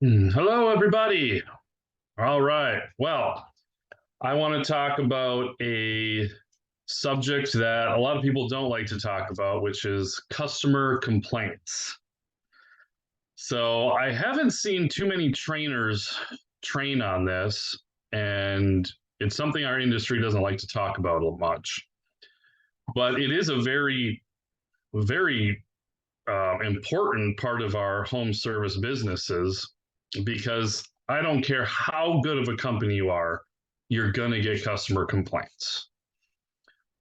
Hello, everybody. All right. Well, I want to talk about a subject that a lot of people don't like to talk about, which is customer complaints. So I haven't seen too many trainers train on this, and it's something our industry doesn't like to talk about much. But it is a very important part of our home service businesses because I don't care how good of a company you are, you're going to get customer complaints.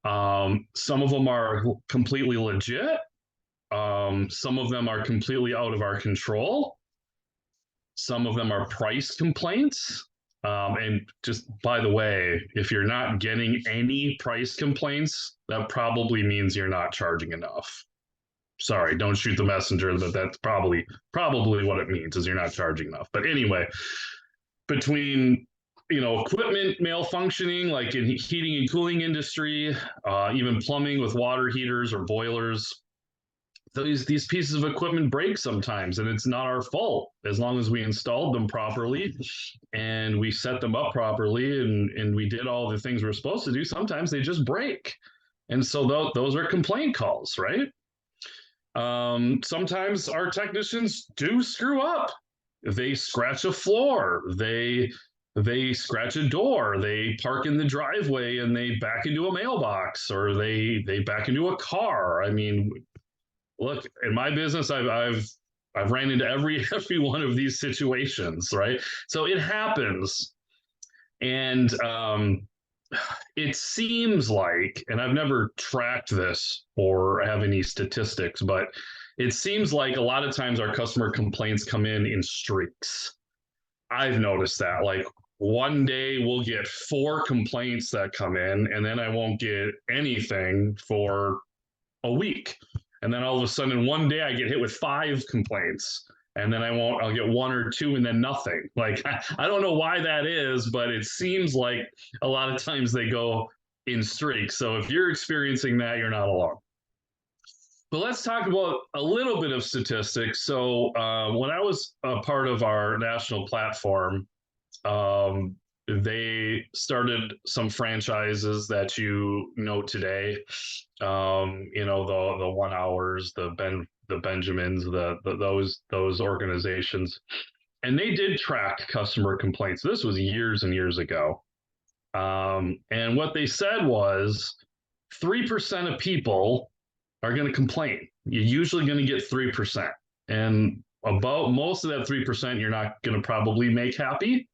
Some of them are completely legit. Some of them are completely out of our control. Some of them are price complaints. And just by the way, if you're not getting any price complaints, that probably means you're not charging enough. Sorry, don't shoot the messenger, but that's probably what it means is you're not charging enough. But anyway, between equipment malfunctioning like in heating and cooling industry, even plumbing with water heaters or boilers, these pieces of equipment break sometimes, and it's not our fault as long as we installed them properly and we set them up properly and we did all the things we're supposed to do. Sometimes they just break, and so those are complaint calls, right? Sometimes our technicians do screw up. They scratch a floor, they scratch a door, they park in the driveway and they back into a mailbox, or they back into a car. I mean, look, in my business, I've ran into every one of these situations, right? So it happens, and it seems like, and I've never tracked this or have any statistics, but it seems like a lot of times our customer complaints come in streaks. I've noticed that. Like one day we'll get four complaints that come in, and then I won't get anything for a week. And then all of a sudden, one day I get hit with five complaints, and then I'll get one or two and then nothing. Like, I don't know why that is, but it seems like a lot of times they go in streaks. So if you're experiencing that, you're not alone. But let's talk about a little bit of statistics. So when I was a part of our national platform, um, they started some franchises that you know today. The 1 hours, the Benjamins, those organizations, and they did track customer complaints. This was years and years ago, and what they said was 3% of people are going to complain. You're usually going to get 3%, and about most of that 3%, you're not going to probably make happy.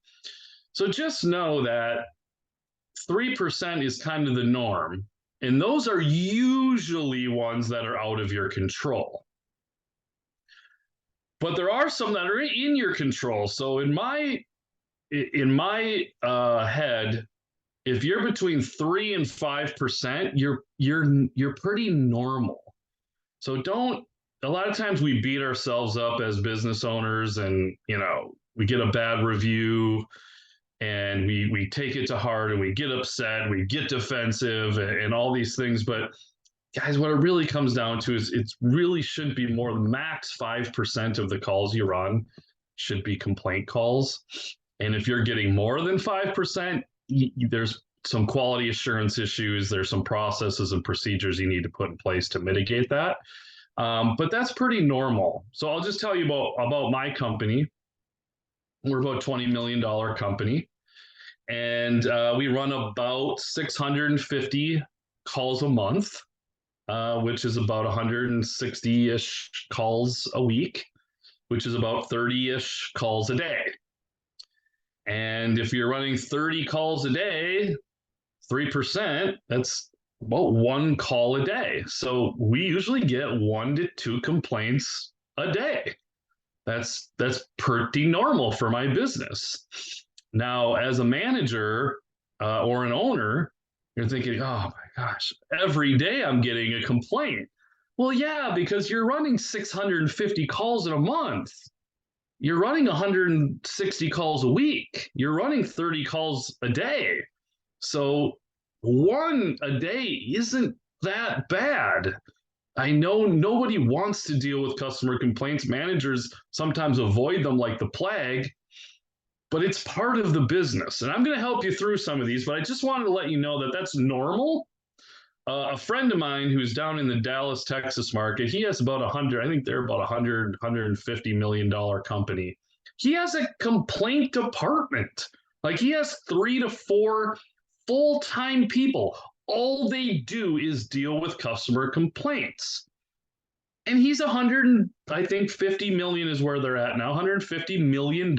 So just know that 3% is kind of the norm. And those are usually ones that are out of your control. But there are some that are in your control. So in my head, if you're between 3 and 5%, you're pretty normal. So don't a lot of times we beat ourselves up as business owners, and we get a bad review and we take it to heart and we get upset, we get defensive and all these things. But guys, what it really comes down to is it really should be more max 5% of the calls you run should be complaint calls. And if you're getting more than 5%, there's some quality assurance issues. There's some processes and procedures you need to put in place to mitigate that. But that's pretty normal. So I'll just tell you about my company. We're about $20 million company, and we run about 650 calls a month, which is about 160-ish calls a week, which is about 30-ish calls a day. And if you're running 30 calls a day, 3%, that's about one call a day. So we usually get 1 to 2 complaints a day. That's pretty normal for my business. Now, as a manager or an owner, you're thinking, oh my gosh, every day I'm getting a complaint. Well, yeah, because you're running 650 calls in a month. You're running 160 calls a week. You're running 30 calls a day. So one a day isn't that bad. I know nobody wants to deal with customer complaints. Managers sometimes avoid them like the plague, but it's part of the business. And I'm going to help you through some of these, but I just wanted to let you know that that's normal. A friend of mine who's down in the Dallas, Texas market, he has about 100, I think they're about 150 million dollar company. He has a complaint department. Like he has 3 to 4 full-time people. All they do is deal with customer complaints. And he's 100, I think 50 million is where they're at now, $150 million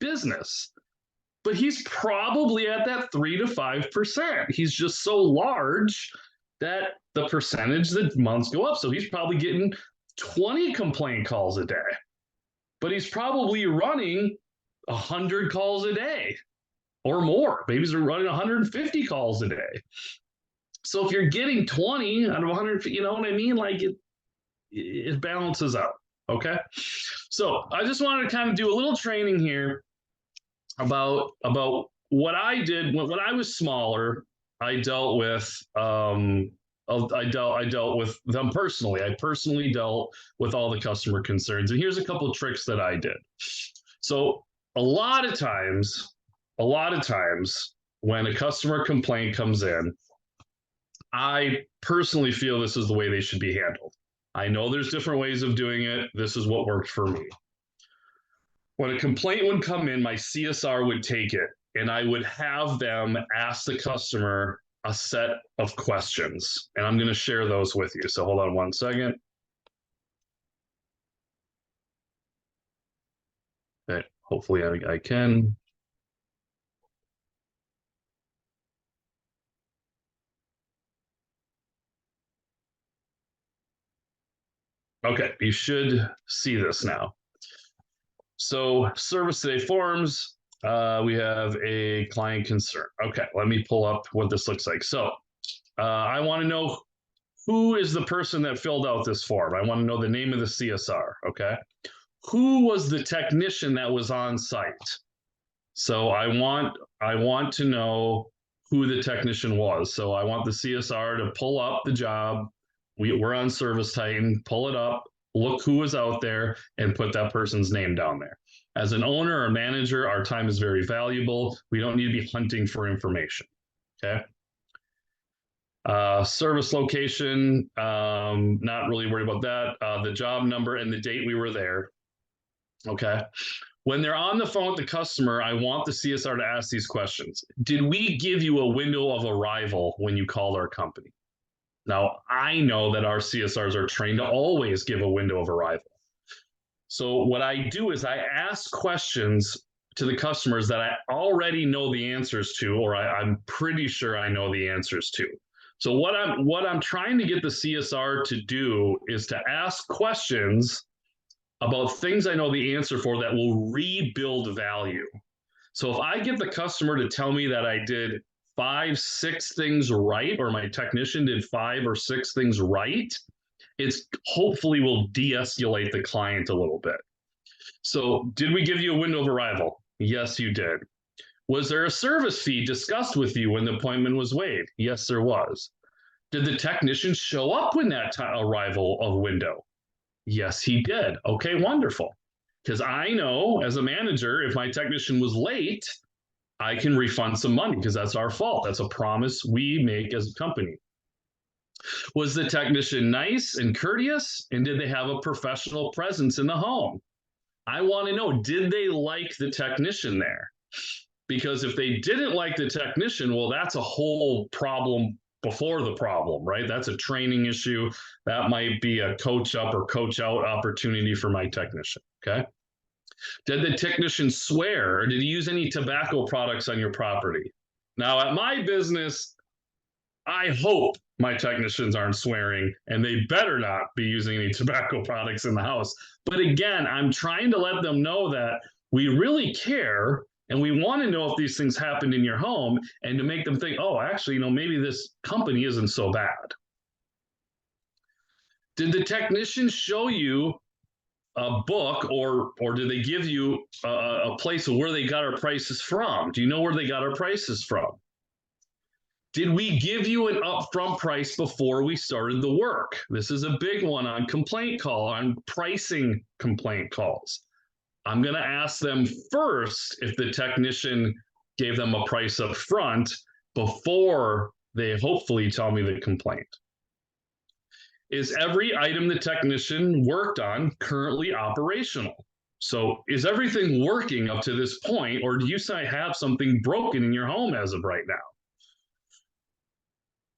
business. But he's probably at that 3 to 5%. He's just so large that the percentage that months go up. So he's probably getting 20 complaint calls a day, but he's probably running 100 calls a day or more. Maybe he's running 150 calls a day. So if you're getting 20 out of 100, you know what I mean? Like it balances out. Okay. So I just wanted to kind of do a little training here about what I did when I was smaller. I dealt with I dealt with them personally. I personally dealt with all the customer concerns. And here's a couple of tricks that I did. So a lot of times when a customer complaint comes in, I personally feel this is the way they should be handled. I know there's different ways of doing it. This is what worked for me. When a complaint would come in, my CSR would take it and I would have them ask the customer a set of questions. And I'm going to share those with you. So hold on one second. Okay, hopefully I can. Okay, you should see this now. So service today forms, we have a client concern. Okay, let me pull up what this looks like. So I want to know who is the person that filled out this form. I want to know the name of the CSR. Okay, who was the technician that was on site? So I want to know who the technician was. So I want the CSR to pull up the job. We're on Service Titan, pull it up, look who was out there, and put that person's name down there. As an owner or manager, our time is very valuable. We don't need to be hunting for information. Okay. Service location, not really worried about that. The job number and the date we were there. Okay. When they're on the phone with the customer, I want the CSR to ask these questions. Did we give you a window of arrival when you called our company? Now, I know that our CSRs are trained to always give a window of arrival. So what I do is I ask questions to the customers that I already know the answers to, or I'm pretty sure I know the answers to. So what I'm trying to get the CSR to do is to ask questions about things I know the answer for that will rebuild value. So if I get the customer to tell me that I did 5, 6 things right, or my technician did 5 or 6 things right, it's hopefully will de-escalate the client a little bit. So did we give you a window of arrival? Yes, you did. Was there a service fee discussed with you when the appointment was waived? Yes, there was. Did the technician show up when that arrival of window? Yes, he did. Okay, wonderful. Because I know as a manager, if my technician was late, I can refund some money because that's our fault. That's a promise we make as a company. Was the technician nice and courteous? And did they have a professional presence in the home? I want to know, did they like the technician there? Because if they didn't like the technician, well, that's a whole problem before the problem, right? That's a training issue. That might be a coach up or coach out opportunity for my technician. Okay. Did the technician swear or did he use any tobacco products on your property? Now, at my business, I hope my technicians aren't swearing and they better not be using any tobacco products in the house. But again, I'm trying to let them know that we really care and we want to know if these things happened in your home and to make them think, oh, actually, maybe this company isn't so bad. Did the technician show you a book or did they give you a place of where they got our prices from? Do you know where they got our prices from? Did we give you an upfront price before we started the work? This is a big one on complaint call, on pricing complaint calls. I'm going to ask them first if the technician gave them a price up front before they hopefully tell me the complaint. Is every item the technician worked on currently operational? So is everything working up to this point, or do you have something broken in your home as of right now?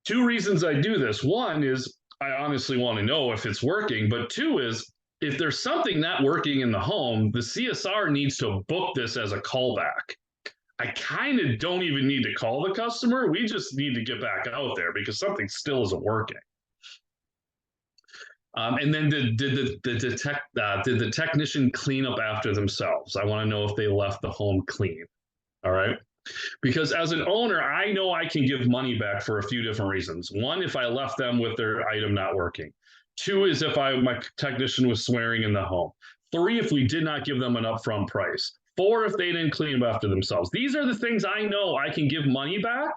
Two reasons I do this. One is I honestly want to know if it's working, but two is if there's something not working in the home, the CSR needs to book this as a callback. I kind of don't even need to call the customer. We just need to get back out there because something still isn't working. And then did the technician clean up after themselves? I want to know if they left the home clean. All right. Because as an owner, I know I can give money back for a few different reasons. One, if I left them with their item not working. Two is if my technician was swearing in the home. Three, if we did not give them an upfront price. Four, if they didn't clean up after themselves. These are the things I know I can give money back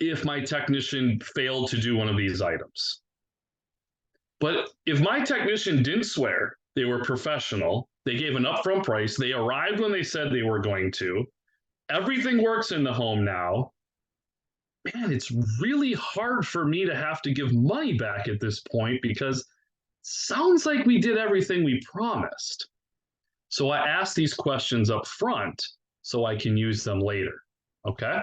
if my technician failed to do one of these items. But if my technician didn't swear, they were professional, they gave an upfront price, they arrived when they said they were going to, everything works in the home now, man, it's really hard for me to have to give money back at this point because it sounds like we did everything we promised. So I ask these questions up front so I can use them later, okay?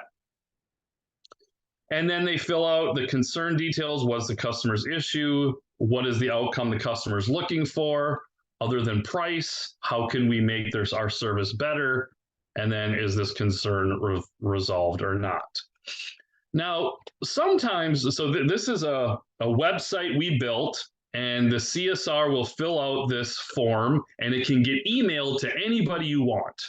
And then they fill out the concern details. What's the customer's issue? What is the outcome the customer's looking for? Other than price, how can we make our service better? And then is this concern resolved or not? Now, sometimes, so this is a website we built, and the CSR will fill out this form, and it can get emailed to anybody you want.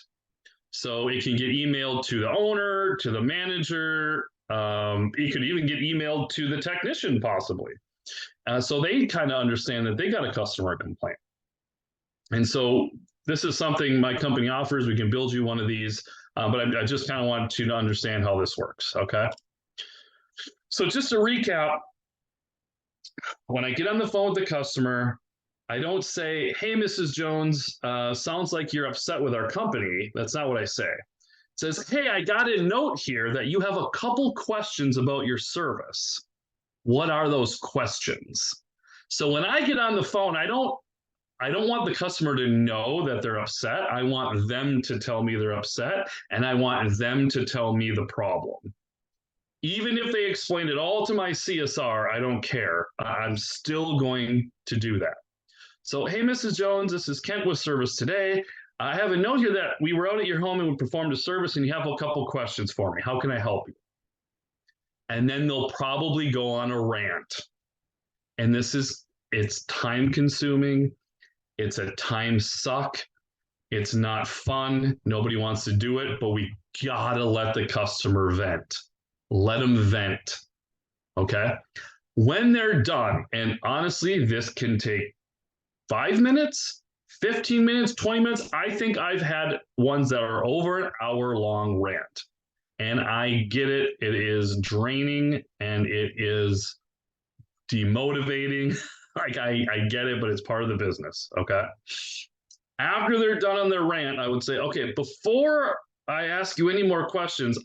So it can get emailed to the owner, to the manager. It could even get emailed to the technician, possibly. So they kind of understand that they got a customer complaint. And so this is something my company offers. We can build you one of these, but I just kind of want you to understand how this works, okay? So just to recap, when I get on the phone with the customer, I don't say, hey, Mrs. Jones, sounds like you're upset with our company. That's not what I say. It says, hey, I got a note here that you have a couple questions about your service. What are those questions? So when I get on the phone, I don't want the customer to know that they're upset. I want them to tell me they're upset, and I want them to tell me the problem. Even if they explain it all to my CSR, I don't care. I'm still going to do that. So, hey, Mrs. Jones, this is Kent with Service Today. I have a note here that we were out at your home and we performed a service, and you have a couple questions for me. How can I help you? And then they'll probably go on a rant. And it's time consuming. It's a time suck. It's not fun. Nobody wants to do it, but we gotta let the customer vent. Let them vent, okay? When they're done, and honestly, this can take 5 minutes, 15 minutes, 20 minutes. I think I've had ones that are over an hour-long rant. And I get it. It is draining and it is demotivating. Like I get it, but it's part of the business, okay? After they're done on their rant, I would say, okay, before I ask you any more questions,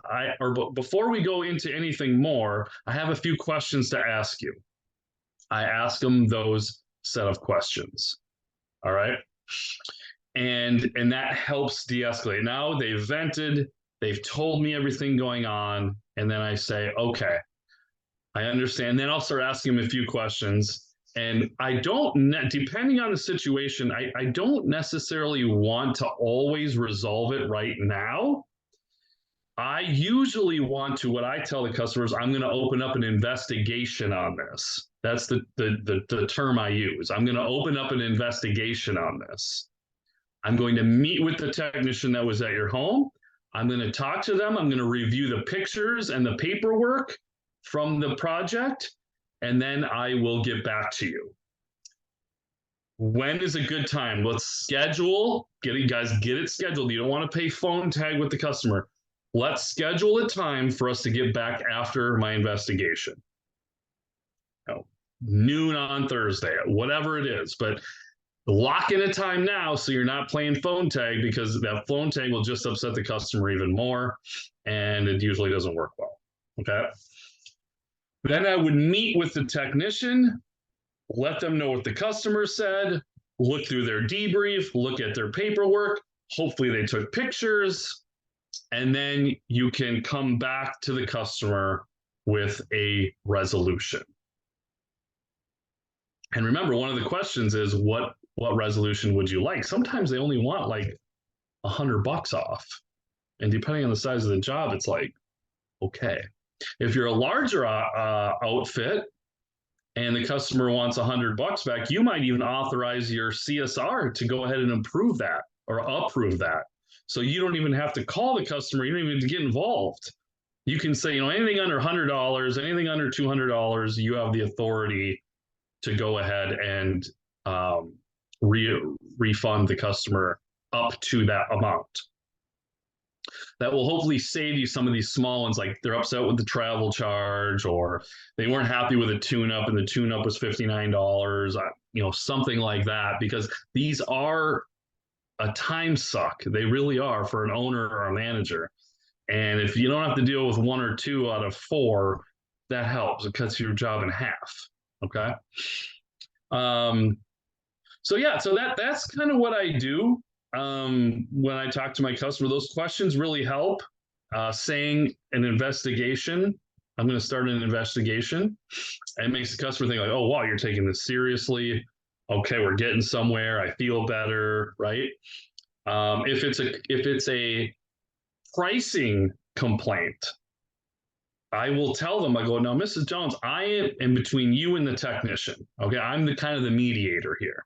before we go into anything more, I have a few questions to ask you. I ask them those set of questions, all right? And that helps de-escalate. Now they've vented, they've told me everything going on, and then I say, okay, I understand. Then I'll start asking them a few questions. And I don't, depending on the situation, I don't necessarily want to always resolve it right now. I usually want to, what I tell the customers, I'm going to open up an investigation on this. That's the term I use. I'm going to open up an investigation on this. I'm going to meet with the technician that was at your home. I'm going to talk to them. I'm going to review the pictures and the paperwork from the project, and then I will get back to you. When is a good time? Let's schedule. Get it scheduled. You don't want to play phone tag with the customer. let's schedule a time for us to get back after my investigation. You know, noon on Thursday, whatever it is. But lock in a time now so you're not playing phone tag, because that phone tag will just upset the customer even more, and it usually doesn't work well. Okay. Then I would meet with the technician, let them know what the customer said, look through their debrief, look at their paperwork. Hopefully they took pictures, and then you can come back to the customer with a resolution. And remember, one of the questions is what resolution would you like? Sometimes they only want like $100 off. And depending on the size of the job, it's like, okay. If you're a larger outfit and the customer wants $100 back, you might even authorize your CSR to go ahead and improve that or approve that. So you don't even have to call the customer. You don't even have to get involved. You can say, anything under $100, anything under $200, you have the authority to go ahead and refund the customer up to that amount. That will hopefully save you some of these small ones, like they're upset with the travel charge, or they weren't happy with a tune-up and the tune-up was $59, something like that, because these are a time suck. They really are for an owner or a manager. And if you don't have to deal with 1 or 2 out of 4, that helps. It cuts your job in half. Okay. So that's kind of what I do. When I talk to my customer, those questions really help. Saying an investigation, I'm going to start an investigation, and it makes the customer think like, oh, wow, you're taking this seriously. Okay, we're getting somewhere. I feel better, right? If it's a pricing complaint, I will tell them, I go, now, Mrs. Jones, I am in between you and the technician. Okay, I'm the kind of the mediator here.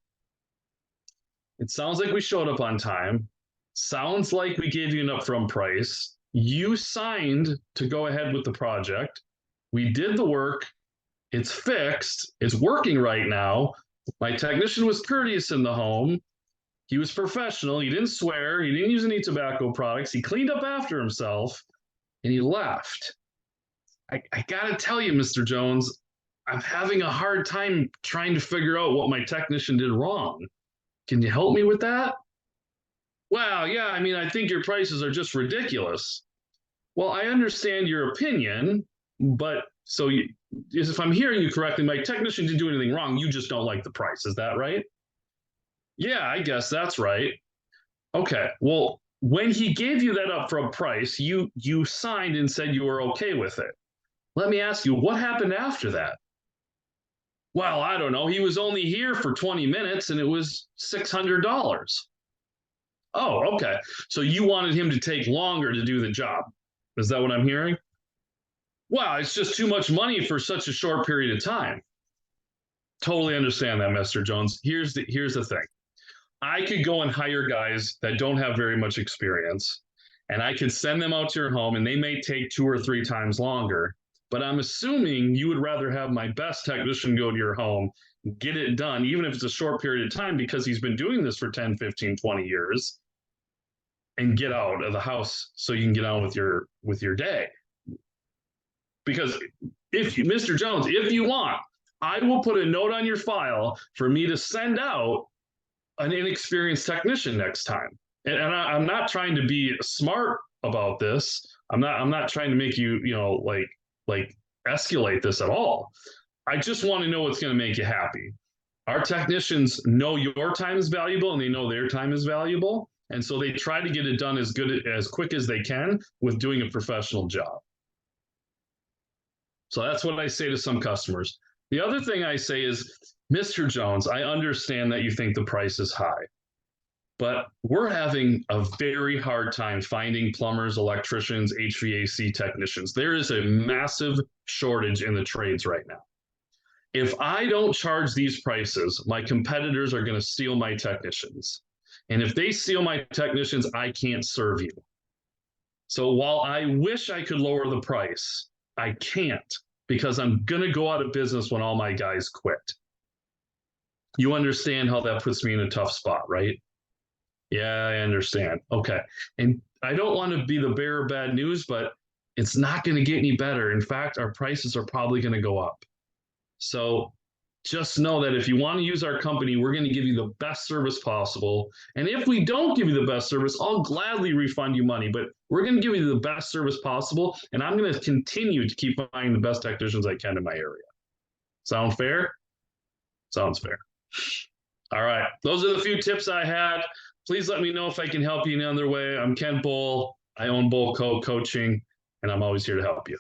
It sounds like we showed up on time. Sounds like we gave you an upfront price. You signed to go ahead with the project. We did the work. It's fixed. It's working right now. My technician was courteous in the home. He was professional. He didn't swear. He didn't use any tobacco products. He cleaned up after himself, and he left. I got to tell you, Mr. Jones, I'm having a hard time trying to figure out what my technician did wrong. Can you help me with that? Wow, yeah, I think your prices are just ridiculous. Well, I understand your opinion, but if I'm hearing you correctly, my technician didn't do anything wrong. You just don't like the price. Is that right? Yeah, I guess that's right. Okay, well, when he gave you that upfront price, you signed and said you were okay with it. Let me ask you, what happened after that? Well, I don't know. He was only here for 20 minutes and it was $600. Oh, okay. So you wanted him to take longer to do the job. Is that what I'm hearing? Wow, it's just too much money for such a short period of time. Totally understand that, Mr. Jones. Here's the thing. I could go and hire guys that don't have very much experience, and I could send them out to your home, and they may take 2 or 3 times longer. But I'm assuming you would rather have my best technician go to your home, get it done, even if it's a short period of time, because he's been doing this for 10, 15, 20 years, and get out of the house so you can get on with your day. Because Mr. Jones, if you want, I will put a note on your file for me to send out an inexperienced technician next time. And I'm not trying to be smart about this. I'm not trying to make you, like escalate this at all. I just want to know what's going to make you happy. Our technicians know your time is valuable and they know their time is valuable. And so they try to get it done as quick as they can with doing a professional job. So that's what I say to some customers. The other thing I say is, Mr. Jones, I understand that you think the price is high, but we're having a very hard time finding plumbers, electricians, HVAC technicians. There is a massive shortage in the trades right now. If I don't charge these prices, my competitors are going to steal my technicians. And if they steal my technicians, I can't serve you. So while I wish I could lower the price, I can't, because I'm going to go out of business when all my guys quit. You understand how that puts me in a tough spot, right? Yeah, I understand. Okay. And I don't want to be the bearer of bad news, but it's not going to get any better. In fact, our prices are probably going to go up. So just know that if you want to use our company, we're going to give you the best service possible. And if we don't give you the best service, I'll gladly refund you money, but we're going to give you the best service possible. And I'm going to continue to keep finding the best technicians I can in my area. Sound fair? Sounds fair. All right. Those are the few tips I had. Please let me know if I can help you in any other way. I'm Ken Bull. I own Bull Coaching, and I'm always here to help you.